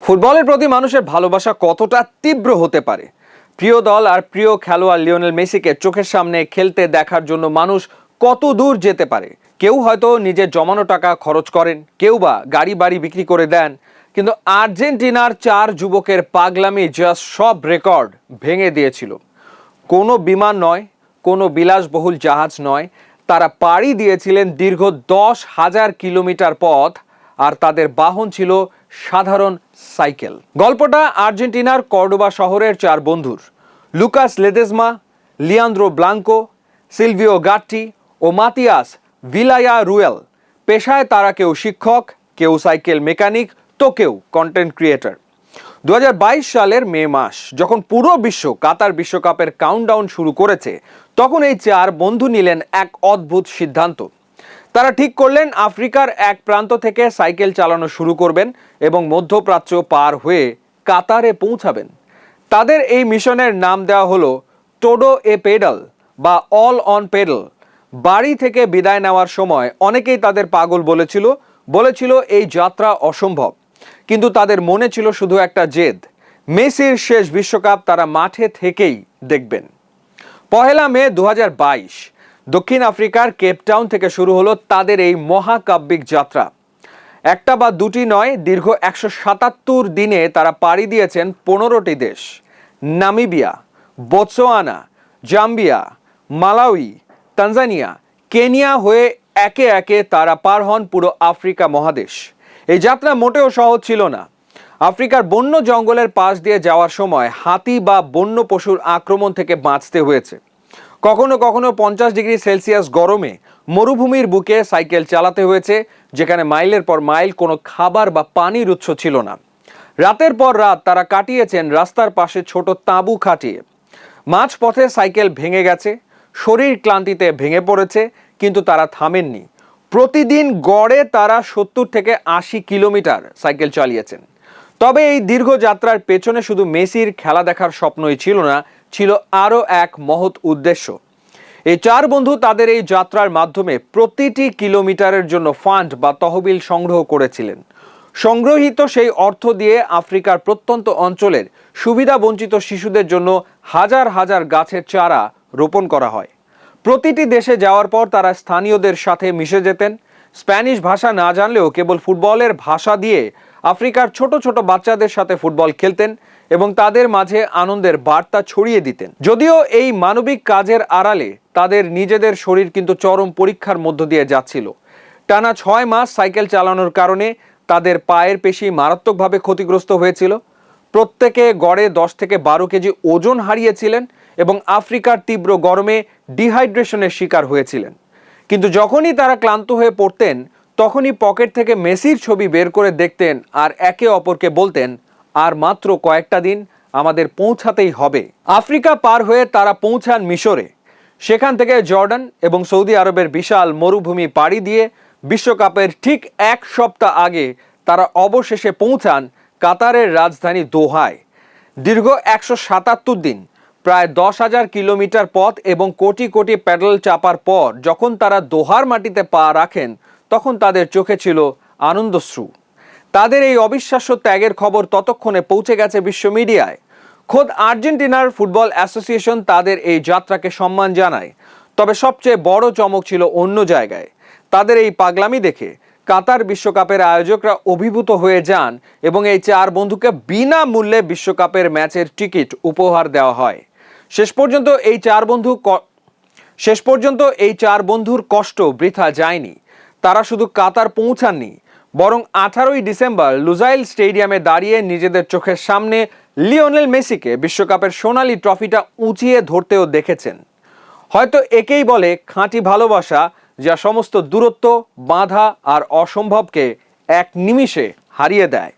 ফুটবলের প্রতি মানুষের ভালোবাসা কতটা তীব্র হতে পারে। প্রিয় দল আর প্রিয় খেলোয়াড় লিওনেল মেসিকে চোখের সামনে খেলতে দেখার জন্য মানুষ কত দূর যেতে পারে। কেউ হয়তো নিজের জমানো টাকা খরচ করেন, কেউ বা গাড়ি বাড়ি বিক্রি করে দেন। কিন্তু আর্জেন্টিনার 4 যুবকের পাগলামি জাস্ট সব রেকর্ড ভেঙে দিয়েছিল। কোনো বিমান নয়, কোনো বিলাসবহুল জাহাজ নয়, তারা পাড়ি দিয়েছিলেন দীর্ঘ 10,000 কিলোমিটার পথ, আর তাদের বাহন ছিল সাধারণ সাইকেল। গল্পটা আর্জেন্টিনার কর্ডোবা শহরের 4 বন্ধুর, Lucas Ledesma, Leandro Blanco, Silvio Gatti ও মাতিয়াস ভিলায়া রুয়েল। পেশায় তারা কেউ শিক্ষক, কেউ সাইকেল মেকানিক, তো কেউ কন্টেন্ট ক্রিয়েটর। 2022 সালের মে মাস, যখন পুরো বিশ্ব কাতার বিশ্বকাপের কাউন্টডাউন শুরু করেছে, তখন এই 4 বন্ধু নিলেন এক অদ্ভুত সিদ্ধান্ত। তারা ঠিক করলেন আফ্রিকার এক প্রান্ত থেকে সাইকেল চালানো শুরু করবেন এবং মধ্যপ্রাচ্য পার হয়ে কাতারে পৌঁছাবেন। তাদের এই মিশনের নাম দেওয়া হলো টোডো এ পেডাল বা অল অন পেডাল। বাড়ি থেকে বিদায় নেওয়ার সময় অনেকেই তাদের পাগল বলেছিল এই যাত্রা অসম্ভব, কিন্তু তাদের মনে ছিল শুধু একটা জেদ, মেসির শেষ বিশ্বকাপ তারা মাঠে থেকেই দেখবেন। 1 মে 2022 দক্ষিণ আফ্রিকার কেপটাউন থেকে শুরু হলো তাদের এই মহাকাব্যিক যাত্রা। একটা বা দুটি নয়, দীর্ঘ 177 দিনে তারা পাড়ি দিয়েছেন 15টি দেশ। Namibia, Botswana, Zambia, Malawi, Tanzania, Kenya হয়ে একে একে তারা পার হন পুরো আফ্রিকা মহাদেশ। এই যাত্রা মোটেও সহজ ছিল না। আফ্রিকার বন্য জঙ্গলের পাশ দিয়ে যাওয়ার সময় হাতি বা বন্য পশুর আক্রমণ থেকে বাঁচতে হয়েছে। কখনো কখনো 50 ডিগ্রি সেলসিয়াস গরমে মরুভূমির বুকে সাইকেল চালাতে হয়েছে, যেখানে মাইলের পর মাইল কোনো খাবার বা পানির উৎস ছিল না। রাতের পর রাত তারা কাটিয়েছেন রাস্তার পাশে ছোট তাঁবু খাটিয়ে। মাঝপথে সাইকেল ভেঙে গেছে, শরীর ক্লান্তিতে ভেঙে পড়েছে, কিন্তু তারা থামেননি। প্রতিদিন গড়ে তারা 70 থেকে 80 কিলোমিটার সাইকেল চালিয়েছেন। তবে এই দীর্ঘ যাত্রার পেছনে শুধু মেসির খেলা দেখার স্বপ্নই ছিল না, ছিল আরও এক মহৎ উদ্দেশ্য। এই 4 বন্ধু তাদের এই যাত্রার মাধ্যমে প্রতিটি কিলোমিটারের জন্য ফান্ড বা তহবিল সংগ্রহ করেছিলেন। সংগ্রহীত সেই অর্থ দিয়ে আফ্রিকার প্রত্যন্ত অঞ্চলের সুবিধা বঞ্চিত শিশুদের জন্য হাজার হাজার গাছের চারা রোপণ করা হয়। প্রতিটি দেশে যাওয়ার পর তারা স্থানীয়দের সাথে মিশে যেতেন। স্প্যানিশ ভাষা না জানলেও কেবল ফুটবলের ভাষা দিয়ে আফ্রিকার ছোট ছোট বাচ্চাদের সাথে ফুটবল খেলতেন এবং তাদের মাঝে আনন্দের বার্তা ছড়িয়ে দিতেন। যদিও এই মানবিক কাজের আড়ালে তাদের নিজেদের শরীর কিন্তু চরম পরীক্ষার মধ্য দিয়ে যাচ্ছিল। টানা 6 মাস সাইকেল চালানোর কারণে তাদের পায়ের পেশি মারাত্মকভাবে ক্ষতিগ্রস্ত হয়েছিল। প্রত্যেকে গড়ে 10 থেকে 12 কেজি ওজন হারিয়েছিলেন এবং আফ্রিকার তীব্র গরমে ডিহাইড্রেশনের শিকার হয়েছিলেন। কিন্তু যখনই তারা ক্লান্ত হয়ে পড়তেন, তখনই পকেট থেকে মেসির ছবি বের করে দেখতেন আর একে অপরকে বলতেন, আর মাত্র কয়েকটা দিন, আমাদের পৌঁছাতেই হবে। আফ্রিকা পার হয়ে তারা পৌঁছান মিশরে। সেখান থেকে জর্ডান এবং সৌদি আরবের বিশাল মরুভূমি পাড়ি দিয়ে বিশ্বকাপের ঠিক 1 সপ্তাহ আগে তারা অবশেষে পৌঁছান কাতারের রাজধানী দোহায়। দীর্ঘ 177 দিন, প্রায় 10,000 কিলোমিটার পথ এবং কোটি কোটি প্যাডেল চাপার পর যখন তারা দোহার মাটিতে পা রাখেন, তখন তাদের চোখে ছিল আনন্দশ্রু। তাদের এই অবিশ্বাস্য ত্যাগের খবর ততক্ষণে পৌঁছে গেছে বিশ্ব মিডিয়ায়। খোদ আর্জেন্টিনার ফুটবল অ্যাসোসিয়েশন তাদের এই যাত্রাকে সম্মান জানায়। তবে সবচেয়ে বড় চমক ছিল অন্য জায়গায়। তাদের এই পাগলামি দেখে কাতার বিশ্বকাপের আয়োজকরা অভিভূত হয়ে যান এবং এই 4 বন্ধুকে বিনামূল্যে বিশ্বকাপের ম্যাচের টিকিট উপহার দেওয়া হয়। শেষ পর্যন্ত এই 4 বন্ধুর কষ্ট বৃথা যায়নি। তারা শুধু কাতার পৌঁছাননি, বরং 18ই ডিসেম্বর লুজাইল স্টেডিয়ামে দাঁড়িয়ে নিজেদের চোখের সামনে লিওনেল মেসিকে বিশ্বকাপের সোনালী ট্রফিটা উঁচিয়ে ধরতেও দেখেছেন। হয়তো একেই বলে খাঁটি ভালোবাসা, যা সমস্ত দূরত্ব, বাধা আর অসম্ভবকে এক নিমিষে হারিয়ে দেয়।